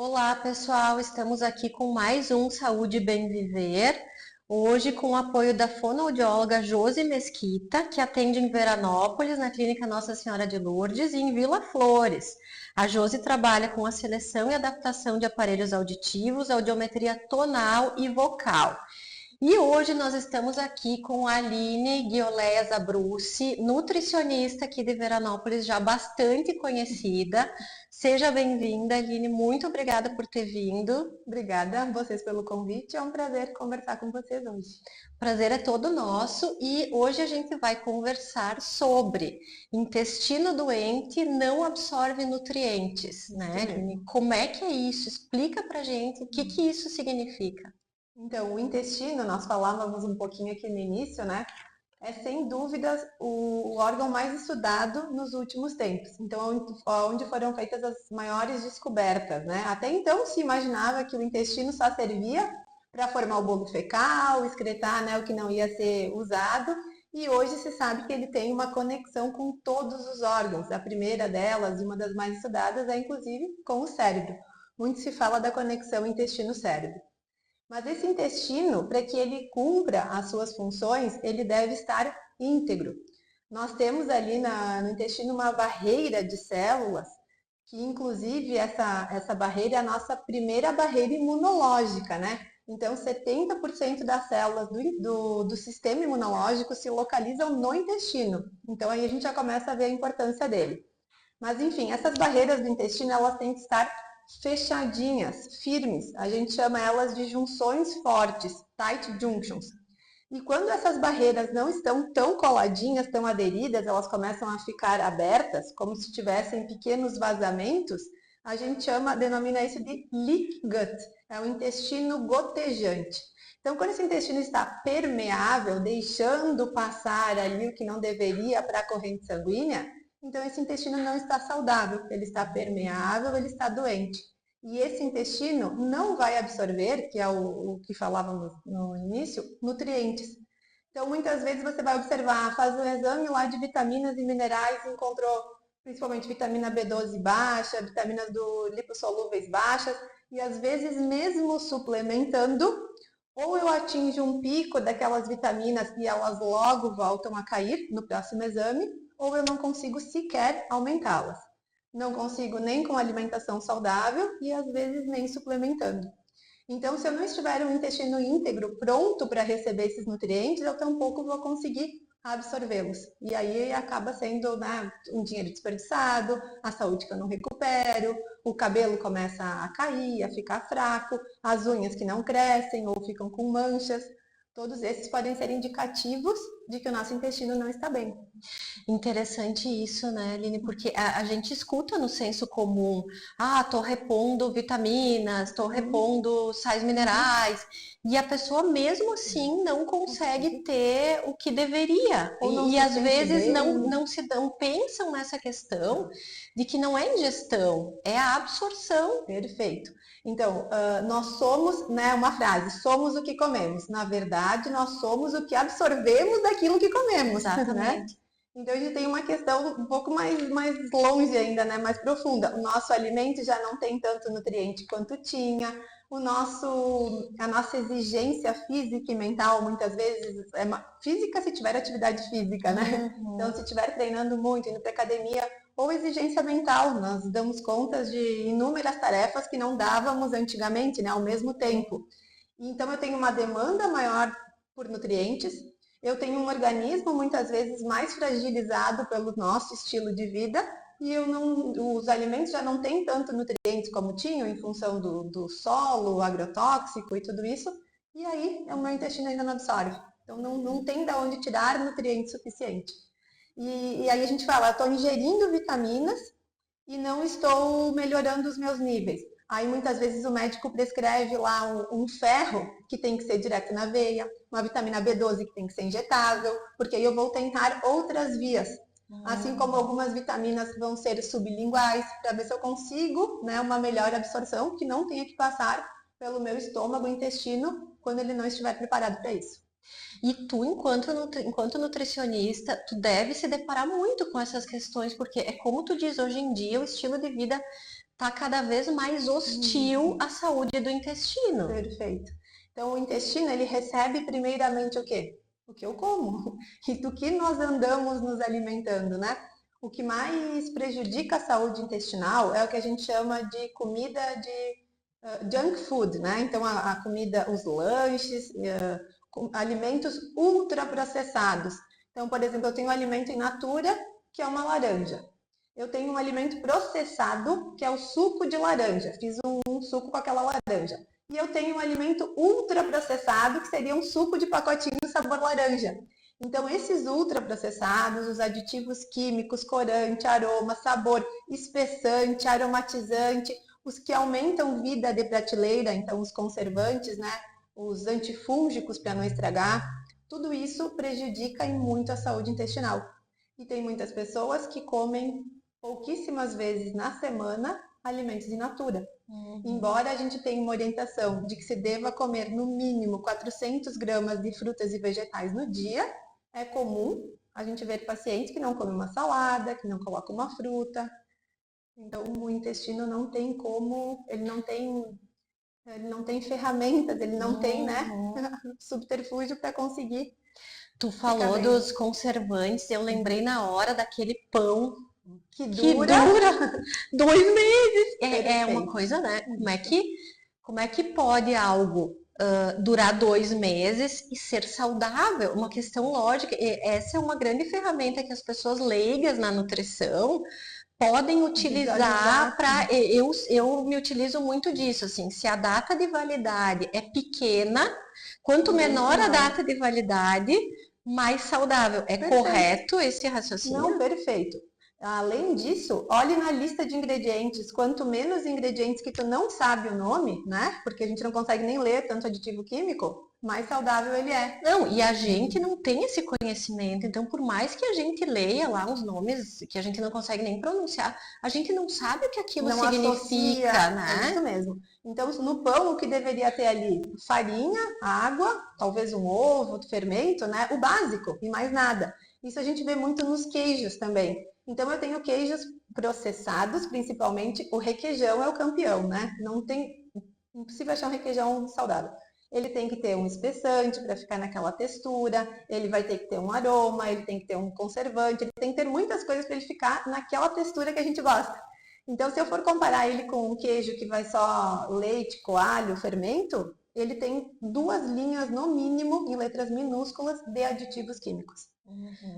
Olá, pessoal! Estamos aqui com mais um Saúde e Bem Viver. Hoje com o apoio da fonoaudióloga Josi Mesquita, que atende em Veranópolis, na Clínica Nossa Senhora de Lourdes, e em Vila Flores. A Josi trabalha com a seleção e adaptação de aparelhos auditivos, audiometria tonal e vocal. E hoje nós estamos aqui com a Aline Guioleia Zabrucci, nutricionista aqui de Veranópolis, já bastante conhecida. Seja bem-vinda, Aline, muito obrigada por ter vindo. Obrigada a vocês pelo convite, é um prazer conversar com vocês hoje. O prazer é todo nosso e hoje a gente vai conversar sobre intestino doente não absorve nutrientes, né, Aline? Como é que é isso? Explica pra gente o que isso significa. Então, o intestino, nós falávamos um pouquinho aqui no início, né? É sem dúvidas o órgão mais estudado nos últimos tempos. Então, onde foram feitas as maiores descobertas, né? Até então se imaginava que o intestino só servia para formar o bolo fecal, excretar, né, o que não ia ser usado. E hoje se sabe que ele tem uma conexão com todos os órgãos. A primeira delas, e uma das mais estudadas, é inclusive com o cérebro. Muito se fala da conexão intestino-cérebro. Mas esse intestino, para que ele cumpra as suas funções, ele deve estar íntegro. Nós temos ali no intestino uma barreira de células, que inclusive essa barreira é a nossa primeira barreira imunológica, né? Então, 70% das células do sistema imunológico se localizam no intestino. Então, aí a gente já começa a ver a importância dele. Mas, enfim, essas barreiras do intestino, elas têm que estar fechadinhas, firmes. A gente chama elas de junções fortes, tight junctions. E quando essas barreiras não estão tão coladinhas, tão aderidas, elas começam a ficar abertas, como se tivessem pequenos vazamentos, a gente denomina isso de leak gut, é o intestino gotejante. Então, quando esse intestino está permeável, deixando passar ali o que não deveria para a corrente sanguínea, então esse intestino não está saudável, ele está permeável, ele está doente. E esse intestino não vai absorver, que é o que falávamos no início, nutrientes. Então, muitas vezes você vai observar, faz um exame lá de vitaminas e minerais, encontrou principalmente vitamina B12 baixa, vitaminas lipossolúveis baixas, e às vezes mesmo suplementando, ou eu atinjo um pico daquelas vitaminas e elas logo voltam a cair no próximo exame, ou eu não consigo sequer aumentá-las. Não consigo nem com alimentação saudável e às vezes nem suplementando. Então, se eu não estiver um intestino íntegro pronto para receber esses nutrientes, eu tampouco vou conseguir absorvê-los. E aí acaba sendo, né, um dinheiro desperdiçado, a saúde que eu não recupero, o cabelo começa a cair, a ficar fraco, as unhas que não crescem ou ficam com manchas. Todos esses podem ser indicativos de que o nosso intestino não está bem. Interessante isso, né, Aline? Porque a gente escuta no senso comum, tô repondo vitaminas, tô repondo sais minerais, e a pessoa mesmo assim não consegue ter o que deveria. E às vezes não pensam nessa questão de que não é ingestão, é a absorção. Perfeito. Então, nós somos, né, uma frase, somos o que comemos. Na verdade, nós somos o que absorvemos daquilo que comemos. Exatamente. Né? Então, a gente tem uma questão um pouco mais longe ainda, né, mais profunda. O nosso alimento já não tem tanto nutriente quanto tinha. A nossa exigência física e mental, muitas vezes, física se tiver atividade física, né? Uhum. Então, se estiver treinando muito, indo para academia, ou exigência mental, nós damos contas de inúmeras tarefas que não dávamos antigamente, né, ao mesmo tempo. Então, eu tenho uma demanda maior por nutrientes, eu tenho um organismo muitas vezes mais fragilizado pelo nosso estilo de vida e os alimentos já não têm tanto nutrientes como tinham em função do solo, agrotóxico e tudo isso, e aí o meu intestino ainda não absorve. Então não tem de onde tirar nutriente suficiente. E aí a gente fala, estou ingerindo vitaminas e não estou melhorando os meus níveis. Aí muitas vezes o médico prescreve lá um ferro que tem que ser direto na veia, uma vitamina B12 que tem que ser injetável, porque aí eu vou tentar outras vias. Assim como algumas vitaminas vão ser sublinguais, para ver se eu consigo, né, uma melhor absorção, que não tenha que passar pelo meu estômago, intestino, quando ele não estiver preparado para isso. E tu, enquanto nutricionista, tu deve se deparar muito com essas questões, porque é como tu diz, hoje em dia o estilo de vida está cada vez mais hostil à saúde do intestino. Perfeito. Então, o intestino, ele recebe primeiramente o quê? O que eu como. E do que nós andamos nos alimentando, né? O que mais prejudica a saúde intestinal é o que a gente chama de comida de junk food, né? Então, a comida, os lanches, alimentos ultraprocessados. Então, por exemplo, eu tenho um alimento in natura, que é uma laranja. Eu tenho um alimento processado, que é o suco de laranja. Fiz um suco com aquela laranja. E eu tenho um alimento ultraprocessado, que seria um suco de pacotinho sabor laranja. Então, esses ultraprocessados, os aditivos químicos, corante, aroma, sabor, espessante, aromatizante, os que aumentam vida de prateleira, então os conservantes, né? Os antifúngicos para não estragar, tudo isso prejudica e muito a saúde intestinal. E tem muitas pessoas que comem pouquíssimas vezes na semana alimentos in natura. Embora a gente tenha uma orientação de que se deva comer no mínimo 400 gramas de frutas e vegetais no dia, é comum a gente ver pacientes que não comem uma salada, que não colocam uma fruta. Então, o intestino não tem como, ele não tem ferramentas, ele não tem, né, subterfúgio para conseguir. Tu falou dos conservantes, eu lembrei na hora daquele pão que dura 2 meses. É uma coisa, né? Como é que pode algo durar 2 meses e ser saudável? Uma questão lógica. E essa é uma grande ferramenta que as pessoas leigas na nutrição podem utilizar para. Eu me utilizo muito disso, assim, se a data de validade é pequena, quanto menor a data de validade, mais saudável. É correto esse raciocínio? Não, perfeito. Além disso, olhe na lista de ingredientes. Quanto menos ingredientes que tu não sabe o nome, né? Porque a gente não consegue nem ler tanto aditivo químico, mais saudável ele é. Não, e a gente não tem esse conhecimento. Então, por mais que a gente leia lá os nomes que a gente não consegue nem pronunciar, a gente não sabe o que aquilo não significa, associa, né? É isso mesmo. Então, no pão, o que deveria ter ali? Farinha, água, talvez um ovo, fermento, né? O básico e mais nada. Isso a gente vê muito nos queijos também. Então, eu tenho queijos processados, principalmente. O requeijão é o campeão, né? Não tem... Impossível achar um requeijão saudável. Ele tem que ter um espessante para ficar naquela textura, ele vai ter que ter um aroma, ele tem que ter um conservante, ele tem que ter muitas coisas para ele ficar naquela textura que a gente gosta. Então, se eu for comparar ele com um queijo que vai só leite, coalho, fermento, ele tem 2 linhas, no mínimo, em letras minúsculas, de aditivos químicos.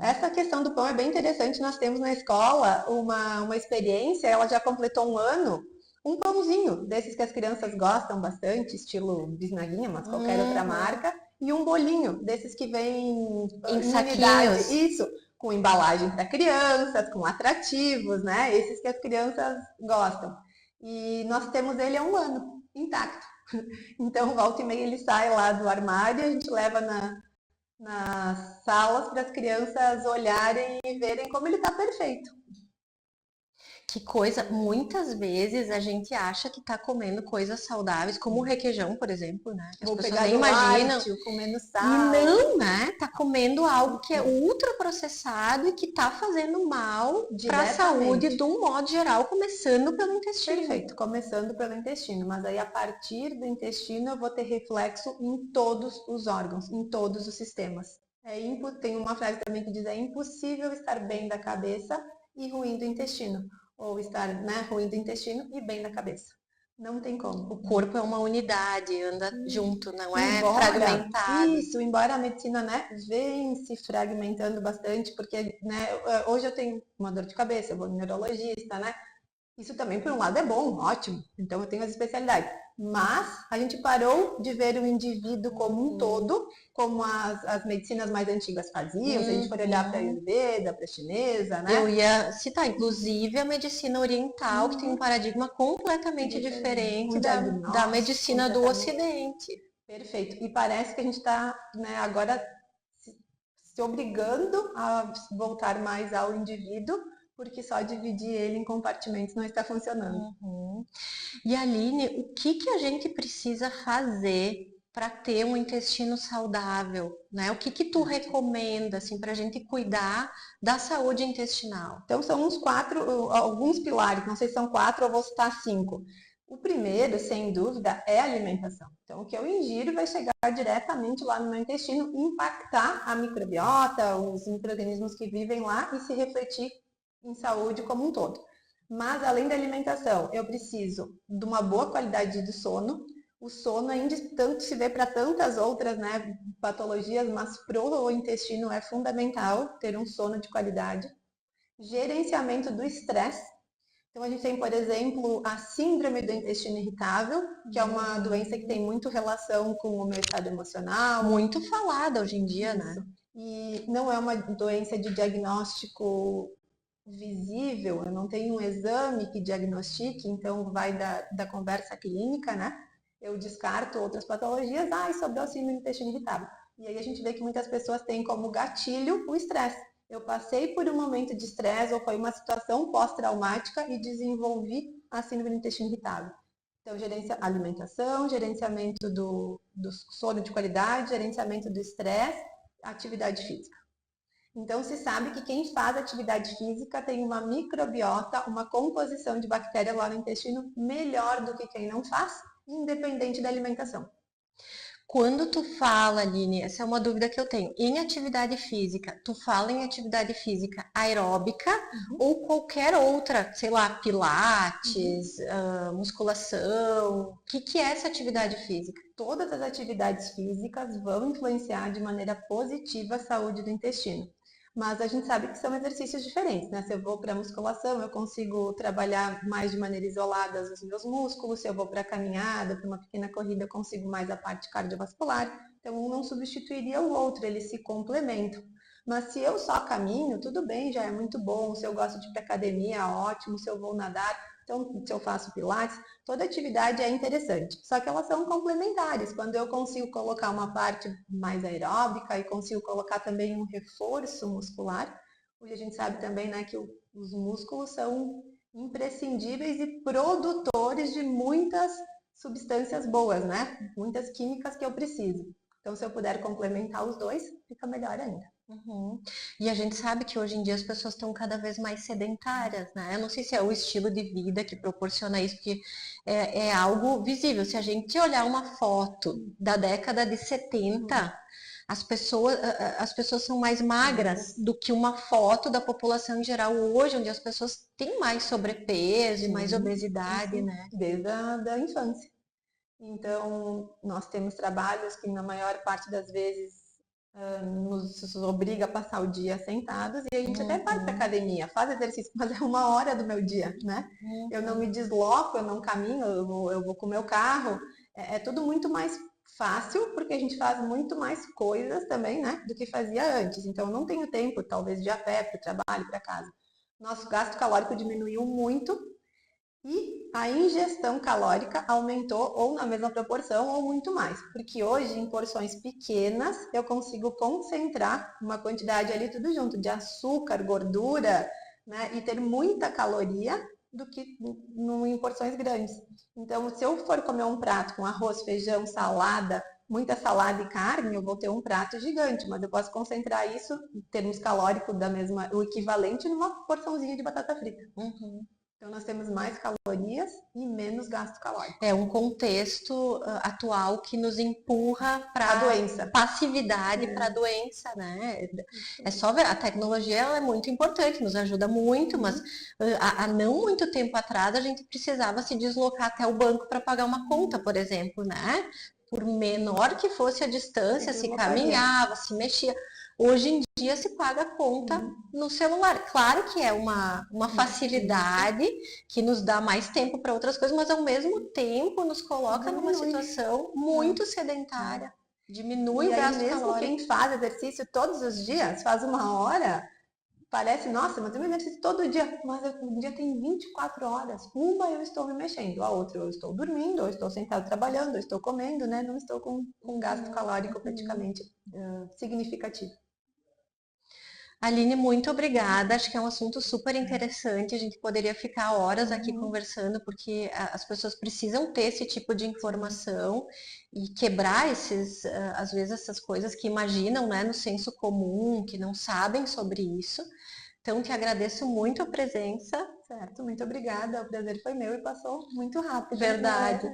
Essa questão do pão é bem interessante. Nós temos na escola uma experiência, ela já completou 1 ano, um pãozinho desses que as crianças gostam bastante, estilo bisnaguinha, mas qualquer outra marca, e um bolinho desses que vem em saquinhos. Isso, com embalagem para crianças, com atrativos, né? Esses que as crianças gostam. E nós temos ele há 1 ano, intacto. Então, volta e meia ele sai lá do armário e a gente leva nas salas para as crianças olharem e verem como ele está perfeito. Que coisa, muitas vezes a gente acha que está comendo coisas saudáveis, como o requeijão, por exemplo, né? As pessoas nem imaginam, comendo sal. E não, né? Tá comendo algo que é ultraprocessado e que tá fazendo mal para a saúde de um modo geral, começando pelo intestino. Perfeito, começando pelo intestino, mas aí a partir do intestino eu vou ter reflexo em todos os órgãos, em todos os sistemas. Tem uma frase também que diz: é impossível estar bem da cabeça e ruim do intestino. Ou estar, né, ruim do intestino e bem da cabeça. Não tem como. O corpo é uma unidade, anda junto, não é fragmentado. Isso, embora a medicina, né, vem se fragmentando bastante, porque, né, hoje eu tenho uma dor de cabeça, eu vou no neurologista, né? Isso também, por um lado, é bom, ótimo. Então, eu tenho as especialidades. Mas a gente parou de ver o indivíduo como um todo, como as medicinas mais antigas faziam. Se a gente for olhar para a Ayurveda, para a chinesa, né? Eu ia citar, inclusive, a medicina oriental, que tem um paradigma completamente diferente da medicina do Ocidente. Perfeito. E parece que a gente está, né, agora se obrigando a voltar mais ao indivíduo, porque só dividir ele em compartimentos não está funcionando. E Aline, o que a gente precisa fazer para ter um intestino saudável, né? O que tu recomenda, assim, para a gente cuidar da saúde intestinal? Então, são uns 4, alguns pilares, não sei se são 4 ou vou citar 5. O primeiro, sem dúvida, é a alimentação. Então, o que eu ingiro vai chegar diretamente lá no meu intestino, impactar a microbiota, os micro-organismos que vivem lá e se refletir em saúde como um todo. Mas, além da alimentação, eu preciso de uma boa qualidade de sono. O sono ainda tanto se vê para tantas outras, né, patologias, mas para o intestino é fundamental ter um sono de qualidade. Gerenciamento do estresse. Então, a gente tem, por exemplo, a síndrome do intestino irritável, que é uma doença que tem muito relação com o meu estado emocional. Muito falada hoje em dia, Isso. né? E não é uma doença de diagnóstico visível, eu não tenho um exame que diagnostique, então vai da conversa clínica, né? Eu descarto outras patologias, e sobrou a síndrome do intestino irritável. E aí a gente vê que muitas pessoas têm como gatilho o estresse. Eu passei por um momento de estresse ou foi uma situação pós-traumática e desenvolvi a síndrome do intestino irritável. Então, alimentação, gerenciamento do sono de qualidade, gerenciamento do estresse, atividade física. Então, se sabe que quem faz atividade física tem uma microbiota, uma composição de bactéria lá no intestino melhor do que quem não faz, independente da alimentação. Quando tu fala, Aline, essa é uma dúvida que eu tenho, em atividade física, tu fala em atividade física aeróbica ou qualquer outra, sei lá, pilates, musculação, o que é essa atividade física? Todas as atividades físicas vão influenciar de maneira positiva a saúde do intestino. Mas a gente sabe que são exercícios diferentes, né? Se eu vou para musculação, eu consigo trabalhar mais de maneira isolada os meus músculos. Se eu vou para caminhada, para uma pequena corrida, eu consigo mais a parte cardiovascular. Então, um não substituiria o outro, eles se complementam. Mas se eu só caminho, tudo bem, já é muito bom. Se eu gosto de ir para academia, ótimo. Se eu vou nadar, então, se eu faço pilates, toda atividade é interessante. Só que elas são complementares. Quando eu consigo colocar uma parte mais aeróbica e consigo colocar também um reforço muscular, hoje a gente sabe também, né, que os músculos são imprescindíveis e produtores de muitas substâncias boas, né? Muitas químicas que eu preciso. Então, se eu puder complementar os dois, fica melhor ainda. E a gente sabe que hoje em dia as pessoas estão cada vez mais sedentárias, né? Eu não sei se é o estilo de vida que proporciona isso, porque é algo visível. Se a gente olhar uma foto da década de 70, as pessoas são mais magras do que uma foto da população em geral hoje, onde as pessoas têm mais sobrepeso e mais obesidade, né? Desde a infância. Então, nós temos trabalhos que na maior parte das vezes nos obriga a passar o dia sentados e a gente até vai para academia, faz exercício, mas é 1 hora do meu dia, né? Eu não me desloco, eu não caminho, eu vou com o meu carro, é tudo muito mais fácil porque a gente faz muito mais coisas também, né, do que fazia antes. Então, eu não tenho tempo, talvez, de ir a pé para o trabalho, para casa. Nosso gasto calórico diminuiu muito e a ingestão calórica aumentou ou na mesma proporção ou muito mais, porque hoje em porções pequenas eu consigo concentrar uma quantidade ali tudo junto de açúcar, gordura, né, e ter muita caloria do que em porções grandes. Então, se eu for comer um prato com arroz, feijão, salada, muita salada e carne, eu vou ter um prato gigante, mas eu posso concentrar isso em termos calóricos o equivalente numa porçãozinha de batata frita. Então, nós temos mais calorias e menos gasto calórico. É um contexto atual que nos empurra para a doença, passividade para a doença, né? É só ver, a tecnologia ela é muito importante, nos ajuda muito, mas há não muito tempo atrás a gente precisava se deslocar até o banco para pagar uma conta, por exemplo, né? Por menor que fosse a distância, se caminhava, se mexia. Hoje em dia se paga a conta no celular. Claro que é uma facilidade que nos dá mais tempo para outras coisas, mas ao mesmo tempo nos coloca numa situação muito sedentária. Diminui o gasto mesmo calórico. Quem faz exercício todos os dias, faz 1 hora, parece, nossa, mas eu me exercício todo dia. Mas um dia tem 24 horas. Uma eu estou me mexendo, a outra eu estou dormindo, ou estou sentado trabalhando, ou estou comendo, né? Não estou com um gasto calórico praticamente significativo. Aline, muito obrigada. Acho que é um assunto super interessante. A gente poderia ficar horas aqui conversando, porque as pessoas precisam ter esse tipo de informação e quebrar às vezes, essas coisas que imaginam, né, no senso comum, que não sabem sobre isso. Então, te agradeço muito a presença. Certo, muito obrigada. O prazer foi meu e passou muito rápido. Verdade.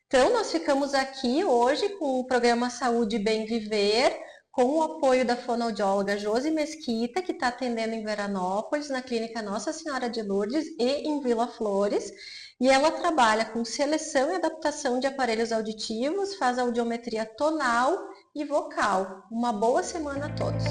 Então, nós ficamos aqui hoje com o programa Saúde e Bem Viver, com o apoio da fonoaudióloga Josi Mesquita, que está atendendo em Veranópolis, na Clínica Nossa Senhora de Lourdes e em Vila Flores. E ela trabalha com seleção e adaptação de aparelhos auditivos, faz audiometria tonal e vocal. Uma boa semana a todos!